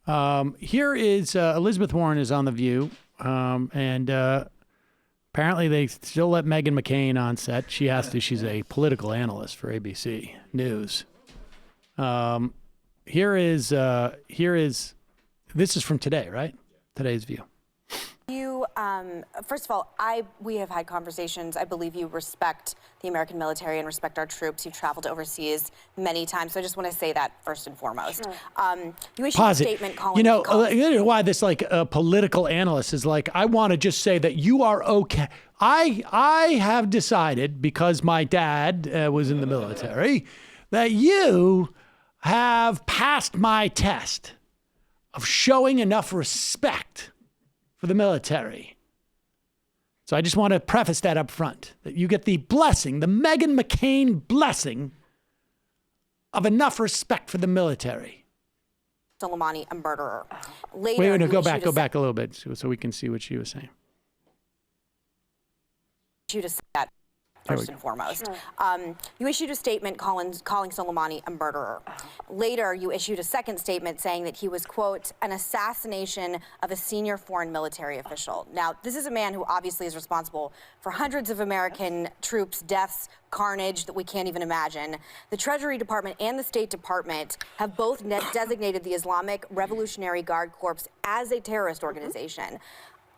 Here is Elizabeth Warren is on The View, and apparently they still let Meghan McCain on set. She has to. She's a political analyst for ABC News. Here is this is from today, right? Today's View. You, first of all, we have had conversations. I believe you respect the American military and respect our troops. You've traveled overseas many times, so I just want to say that first and foremost. Sure. You issued a statement calling... You know why this political analyst is like, I want to just say that you are okay. I have decided, because my dad was in the military, that you have passed my test of showing enough respect for the military. So I just want to preface that up front, that you get the blessing, the Meghan McCain blessing of enough respect for the military. Soleimani, a murderer. Later, wait, no, go back a little bit so we can see what she was saying. That first and foremost. Sure. You issued a statement calling Soleimani a murderer. Later, you issued a second statement saying that he was, quote, an assassination of a senior foreign military official. Now, this is a man who obviously is responsible for hundreds of American troops' deaths, carnage that we can't even imagine. The Treasury Department and the State Department have both designated the Islamic Revolutionary Guard Corps as a terrorist organization.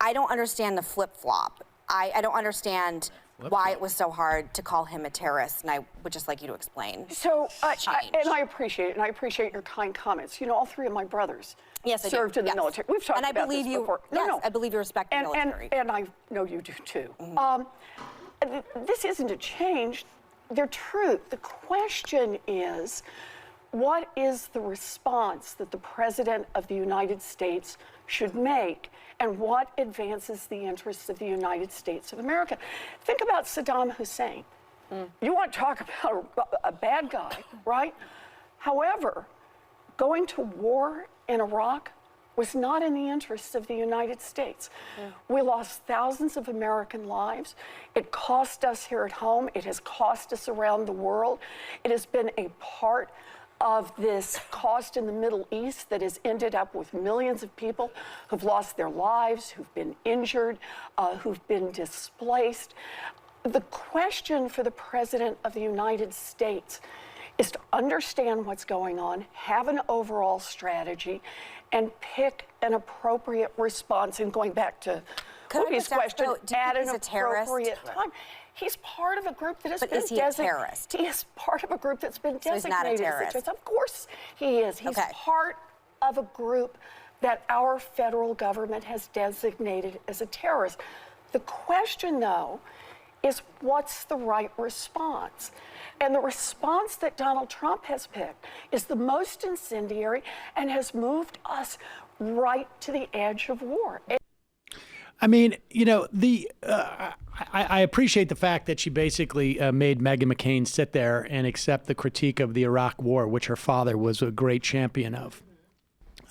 I don't understand the flip-flop. I don't understand why it was so hard to call him a terrorist, and I would just like you to explain. So, I appreciate it, and I appreciate your kind comments. You know, all three of my brothers served in the military. We've talked about this before. I believe you respect the military. And I know you do too. This isn't a change. They're true. The question is, what is the response that the President of the United States should make, and what advances the interests of the United States of America? Think about Saddam Hussein. You want to talk about a bad guy, right? However, going to war in Iraq was not in the interests of the United States. We lost thousands of American lives. It cost us here at home. It has cost us around the world. It has been a part of this cost in the Middle East that has ended up with millions of people who've lost their lives, who've been injured, who've been displaced. The question for the President of the United States is to understand what's going on, have an overall strategy, and pick an appropriate response. And going back to Kobe's question, at an appropriate time. He's part of a group that has been designated. Is he a terrorist? He is part of a group that's been designated. So he's not a terrorist. Of course he is. He's part of a group that our federal government has designated as a terrorist. The question, though, is what's the right response? And the response that Donald Trump has picked is the most incendiary and has moved us right to the edge of war. I mean, you know, I appreciate the fact that she basically made Meghan McCain sit there and accept the critique of the Iraq War, which her father was a great champion of.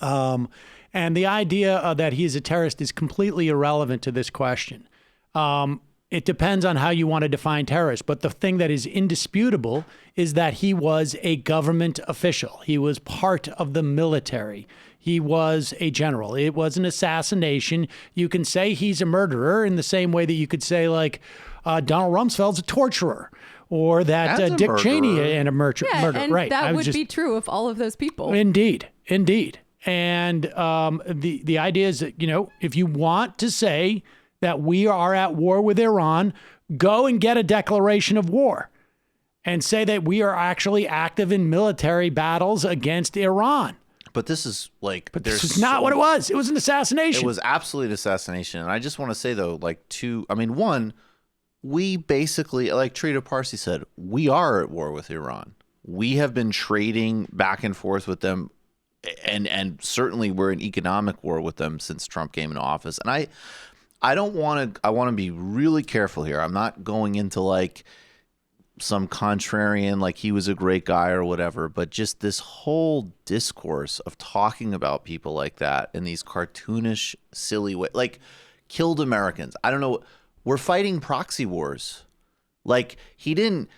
And the idea that he's a terrorist is completely irrelevant to this question. It depends on how you want to define terrorist. But the thing that is indisputable is that he was a government official. He was part of the military. He was a general. It was an assassination. You can say he's a murderer in the same way that you could say, like, Donald Rumsfeld's a torturer, or that Dick Cheney and a murderer. And right. that would be true of all of those people. Indeed. And the idea is that, you know, if you want to say that we are at war with Iran, go and get a declaration of war and say that we are actually active in military battles against Iran. But this is like... But this is not what it was. It was an assassination. It was absolutely an assassination. And I just want to say, though, one, we basically, like Trita Parsi said, we are at war with Iran. We have been trading back and forth with them, and certainly we're in economic war with them since Trump came into office. And I want to be really careful here. I'm not going into like some contrarian, like he was a great guy or whatever, but just this whole discourse of talking about people like that in these cartoonish, silly ways, like killed Americans. I don't know. We're fighting proxy wars. Like he didn't.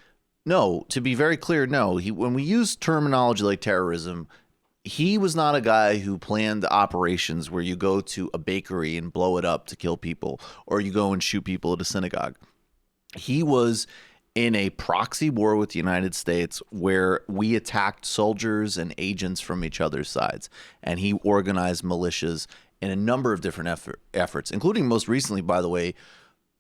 No, to be very clear, no. When we use terminology like terrorism, he was not a guy who planned operations where you go to a bakery and blow it up to kill people, or you go and shoot people at a synagogue. He was in a proxy war with the United States where we attacked soldiers and agents from each other's sides. And he organized militias in a number of different efforts, including most recently, by the way,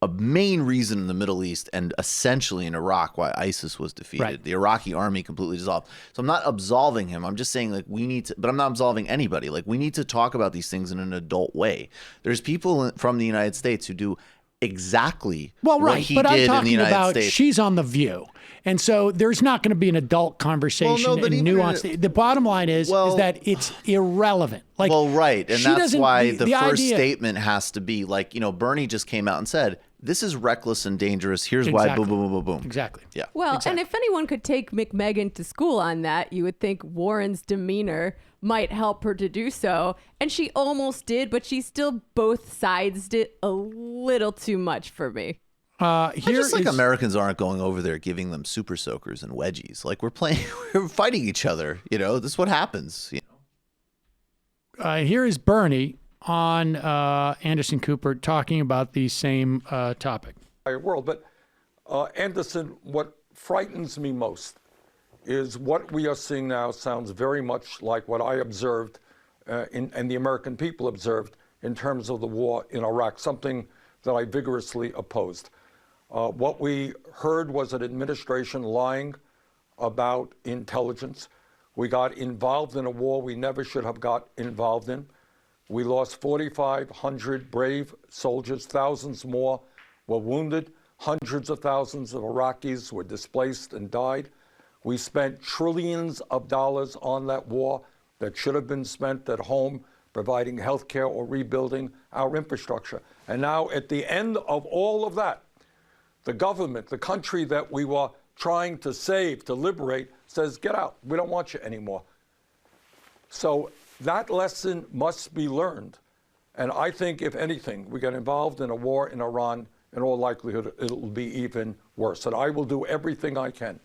a main reason in the Middle East and essentially in Iraq why ISIS was defeated. Right. The Iraqi army completely dissolved. So I'm not absolving him. I'm just saying, like, we need to, but I'm not absolving anybody. Like, we need to talk about these things in an adult way. There's people from the United States who do exactly what he but I'm did in the talking United about States. she's on The View. And so there's not going to be an adult conversation but and even nuance. The bottom line is that it's irrelevant. Like, well, right. And she that's doesn't- why the first idea- statement has to be like, Bernie just came out and said, this is reckless and dangerous. Here's why, Exactly. boom, boom, boom, boom, boom. Exactly. Yeah. Well, Exactly. and if anyone could take McMegan to school on that, you would think Warren's demeanor might help her to do so. And she almost did, but she still both sides it a little too much for me. Just like Americans aren't going over there giving them super soakers and wedgies. Like, we're fighting each other. This is what happens. Here is Bernie on Anderson Cooper talking about the same topic. World. But Anderson, what frightens me most is what we are seeing now sounds very much like what I observed and the American people observed in terms of the war in Iraq, something that I vigorously opposed. What we heard was an administration lying about intelligence. We got involved in a war we never should have got involved in. We lost 4,500 brave soldiers, thousands more were wounded, hundreds of thousands of Iraqis were displaced and died. We spent trillions of dollars on that war that should have been spent at home, providing health care or rebuilding our infrastructure. And now at the end of all of that, the government, the country that we were trying to save, to liberate, says, get out, we don't want you anymore. So that lesson must be learned. And I think, if anything, we get involved in a war in Iran, in all likelihood, it'll be even worse. And I will do everything I can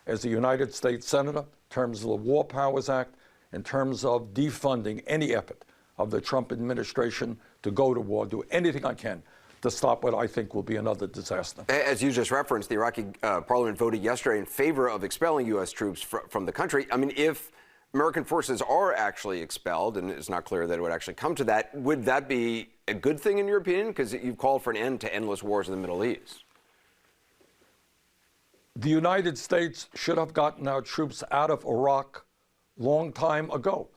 as a United States Senator, in terms of the War Powers Act, in terms of defunding any effort of the Trump administration to go to war, do anything I can to stop what I think will be another disaster. As you just referenced, the Iraqi parliament voted yesterday in favor of expelling U.S. troops from the country. I mean, if American forces are actually expelled, and it's not clear that it would actually come to that, would that be a good thing in your opinion? Because you've called for an end to endless wars in the Middle East. The United States should have gotten our troops out of Iraq long time ago,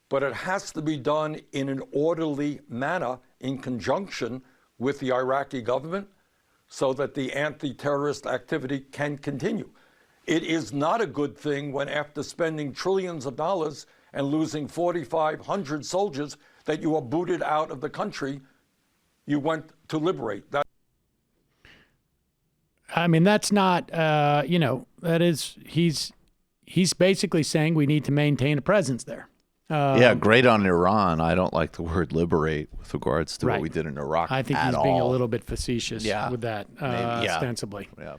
but it has to be done in an orderly manner in conjunction with the Iraqi government so that the anti-terrorist activity can continue. It is not a good thing when, after spending trillions of dollars and losing 4,500 soldiers that you are booted out of the country, you went to liberate. I mean, that's not, that is, he's basically saying we need to maintain a presence there. Yeah, great on Iran. I don't like the word liberate with regards to Right. what we did in Iraq. I think at he's being a all. little bit facetious Yeah. with that, Maybe, yeah. ostensibly. Yeah.